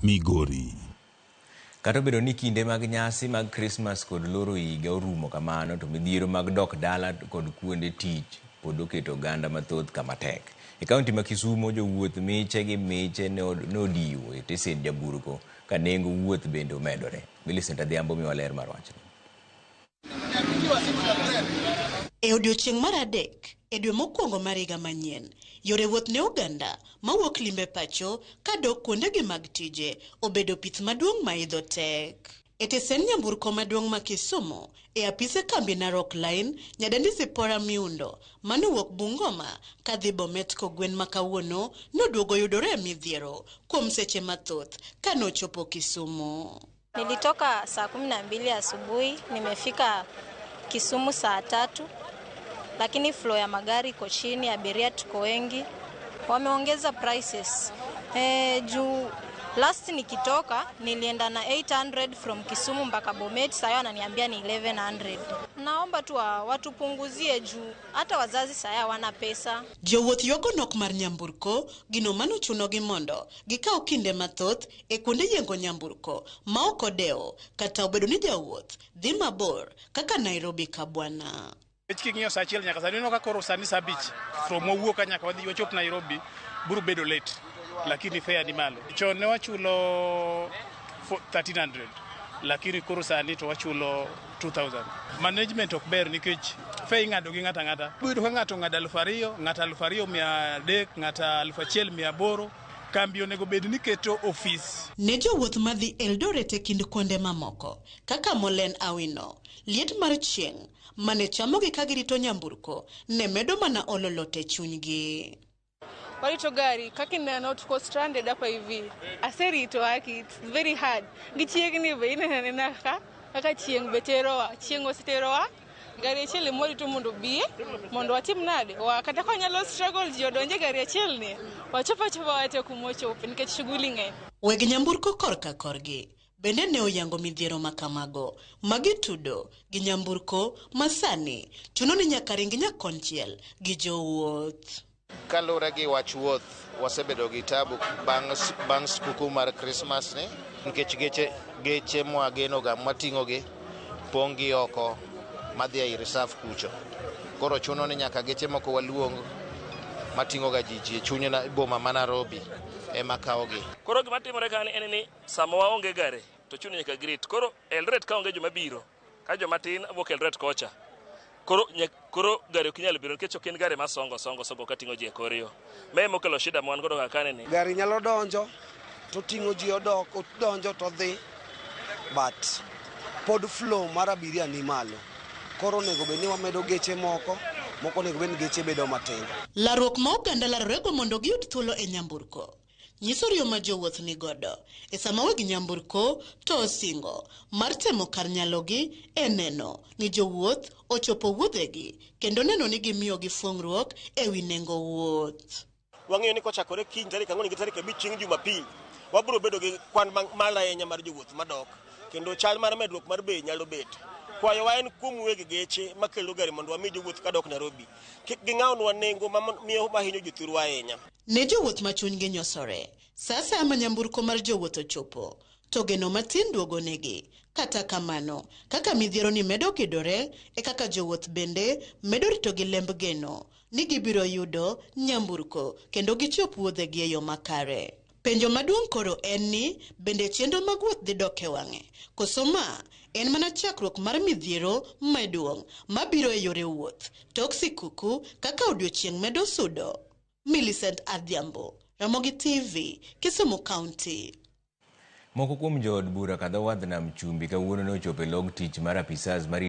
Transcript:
Migori. Kata obedo ni kinde mag nyasi mag Christmas kod loro higa orumo kamano, to midhiero mag dok dala kod kuonde tich pod oketo oganda mathoth kama tek. E kaunti ma Kisumo, jowuoth miche gi miche nodiwo e stesen Jamburko ka nengo wuoth bende omedore. Millicent Adhiambo miwa ler mar wachno. E odiochieng' mar adek, e dwe mokwongo mar higa manyien, yore wuoth ne oganda mawuok limbe pacho kadok kuondegi mag tije obedo pith maduong' maidho tek. E stesen Nyamburko maduong' ma Kisumo, e apise kambi Narok Line, nyadendi Zipporah Miundo manowuok Bungoma kadhi Bomet Kogwen ma kawuono noduogo yudore e midhiero kuom seche mathoth kanochopo Kisumu. Nilitoka saa 12 asubuhi, nimefika Kisumu saa 3, lakini flow ya magari iko chini, abiria tuko wengi. Wameongeza prices. Juu last nikitoka nilienda na 800 from Kisumu mpaka Bomet, sasa wananiambia ni 1100. Naomba tu watupunguzie juu hata wazazi sasa hawana pesa. Jowuoth yuago nok mar Nyamburko gino manochuno gi mondo gikaw kinde mathoth e kuonde yengo Nyamburko ma ok odewo kata obedo ni jawuoth dhi mabor kaka Nairobi ka Bwana. King'iyo saa achiel nyaka sani ka koro sani saa 5 from Owuoka nyaka wadhi wachop Nairobi biro bedo late, lakini fare ni malo. Chon ne wachulo 1300, lakini koro sani to wachulo 2000. Management ok ber nikech fare ing'ado gi ng'ata ng'ata. Biro ka ng'ato ng'ado 2000, ng'ata 2300, ng'ata 1800. Kambi onego bed ni keto office. Ne jowuoth madhi Eldoret e kind kuonde mamoko kaka Molen Awino, liet mar chieng' mane chamogi ka girito Nyamburko ne medo mana ololote chunygi. Warito gari kaki neno tuko stranded hapa hivi. Aserito haki, it's very hard. Gichiegni be inena kaka chieng' beterowa, chieng' ositerowa. Gari achiel mori to mondo bie, mondo watim nade? Kata ka nyalo struggle ji odonje gari achiel ni. Wachopa wate kumochopo nikech shughuli ng'eny. Weg Nyamburko korka korgi bende ne oyango midhiero makamago magitudo gi Nyamburko masani chuno ni nyaka ring nyakonchiel gi jowuoth. Kalura gi wach wuoth wasebedo gi tabu bang' skuku mar Christmas ni nikech geche mwageno ga mating'o gi pongi oko madhi ai reserve kucho. Koro chuno ni nyaka geche moko waluong mating'o ga jiji chuny na boma ma Nairobi ema kawogi. Koro gima timore kan en ni sama waonge gare to chuno nyaka grit. Koro Eldoret ka onge joma biro, ka joma tin wuok Eldoret kocha. Koro gari ok nyal biro nikech ok en gari ma songo kating'o ji e koryo. Mae mokelo shida mwan godo kaka ni. Gari nyalo donjo to ting'o ji donjo to dhi, but pod flow mar abiria ni malo. Koro nego bed ni wamedo geche moko nego bed ni geche bedo matin. Larruok ma oganda larorego mondo giyud thuolo e Nyamburko nyiso riyo ma jowuoth ni godo e sama weg Nyamburko to osingo mar temo kar nyalogi e neno ni jowuoth ochopo wuodhegi kendo neno ni gimiyo gi fuong'ruok e wi nengo wuoth. Wang'eyo ni kochakore kiny tarik 4 gi tarik 5 chieng' Jumapil wabiro bedo gi kwan malahenya mar jowuoth madok kendo chal mar medruok mar bei nyalo bet. Kwayo wa en kuom weg geche makelo gari mondo wami jowuoth kadok Nairobi kik ging'awnwa nengo miyo mahinyo jothurwa ahinya. Ne jowuoth ma chunygi nyosore sasa ama Nyamburko mar jowuoth ochopo to geno matin duogo negi. Kata kamano kaka midhiero ni medo kidore e kaka jowuoth bende medo rito gi lemb geno ni gibiro yudo Nyamburko kendo gichop wuodhegi e yo makare. Penjo maduong' koro en ni bende chenro mag wuoth dhi dok e wang'e koso ma en mana chakruok mar midhiero maduong' mabiro e yore wuoth tok sikuku kaka odiochieng' medo sudo. Millicent Adhiambo, Ramogi TV, Kisumu County. Moko kuom jood bura kadho wadh Nam Chumbi kawuono nochopo e log tich mar apisas mar